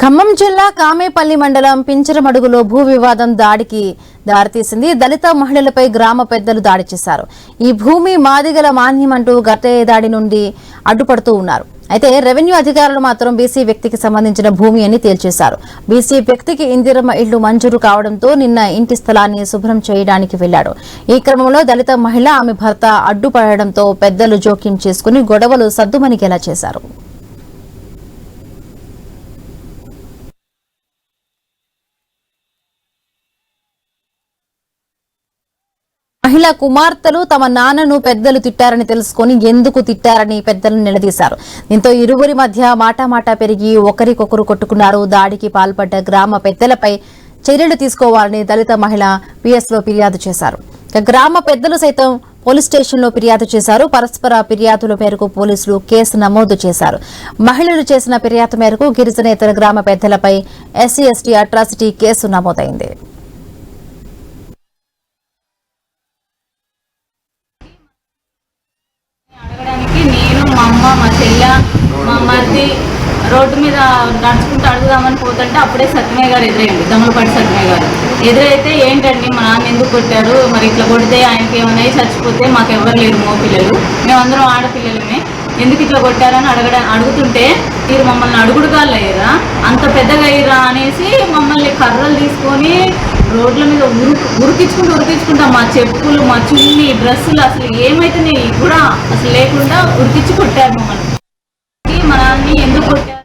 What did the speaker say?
ఖమ్మం జిల్లా కామేపల్లి మండలం పించరమడుగులో భూ వివాదం దాడికి దారితీసింది. దళిత మహిళలపై గ్రామ పెద్దలు దాడి చేశారు. ఈ భూమి మాదిగల మాన్యమంటూ గత దాడి నుండి అడ్డుపడుతూ ఉన్నారు. అయితే రెవెన్యూ అధికారులు మాత్రం బీసీ వ్యక్తికి సంబంధించిన భూమి అని తేల్చేశారు. బీసీ వ్యక్తికి ఇందిరమ్మ ఇళ్లు మంజూరు కావడంతో నిన్న ఇంటి స్థలాన్ని శుభ్రం చేయడానికి వెళ్లాడు. ఈ క్రమంలో దళిత మహిళ ఆమె భర్త అడ్డుపడడంతో పెద్దలు జోక్యం చేసుకుని గొడవలు సద్దుమణిగేలా చేశారు. మహిళా కుమార్తెలు తమ నాన్నను పెద్దలు తిట్టారని తెలుసుకుని ఎందుకు తిట్టారని పెద్దలను నిలదీశారు. దీంతో ఇరువురి మధ్య మాటామాటా పెరిగి ఒకరికొకరు కొట్టుకున్నారు. దాడికి పాల్పడ్డ గ్రామ పెద్దలపై చర్యలు తీసుకోవాలని దళిత మహిళ పిఎస్లో ఫిర్యాదు చేశారు. గ్రామ పెద్దలు సైతం పోలీస్ స్టేషన్లో ఫిర్యాదు చేశారు. పరస్పర ఫిర్యాదుల మేరకు పోలీసులు కేసు నమోదు చేశారు. మహిళలు చేసిన ఫిర్యాదు మేరకు గిరిజనేతర గ్రామ పెద్దలపై ఎస్సీ ఎస్టీ అట్రాసిటీ కేసు నమోదైంది. నేను మా అమ్మ మా చెల్ల మా మరిది రోడ్డు మీద నడుచుకుంటూ అడుగుదామని పోతుంటే అప్పుడే సత్యమయ్య గారు ఎదురైంది. దమ్మలపాటి సత్యమయ్య గారు ఎదురైతే ఏంటండి మా నాన్న ఎందుకు కొట్టారు, మరి ఇట్లా కొడితే ఆయనకి ఏమైనా చచ్చిపోతే మాకు ఎవరు లేరు, మో పిల్లలు మేమందరం ఆడపిల్లలమే, ఎందుకు ఇట్లా కొట్టారని అడుగుతుంటే మీరు మమ్మల్ని అడుగుడుగాళ్ళు అయ్యారా, అంత పెద్దగా అయ్యారా అనేసి మమ్మల్ని కర్రలు తీసుకొని రోడ్ల మీద ఉరికించుకుంటా మా చెప్పులు మా చున్ని డ్రెస్సులు అసలు ఏమైతే కూడా అసలు లేకుండా ఉరికించి కొట్టారు మమ్మల్ని. మా నాన్నని ఎందుకు కొట్టారు.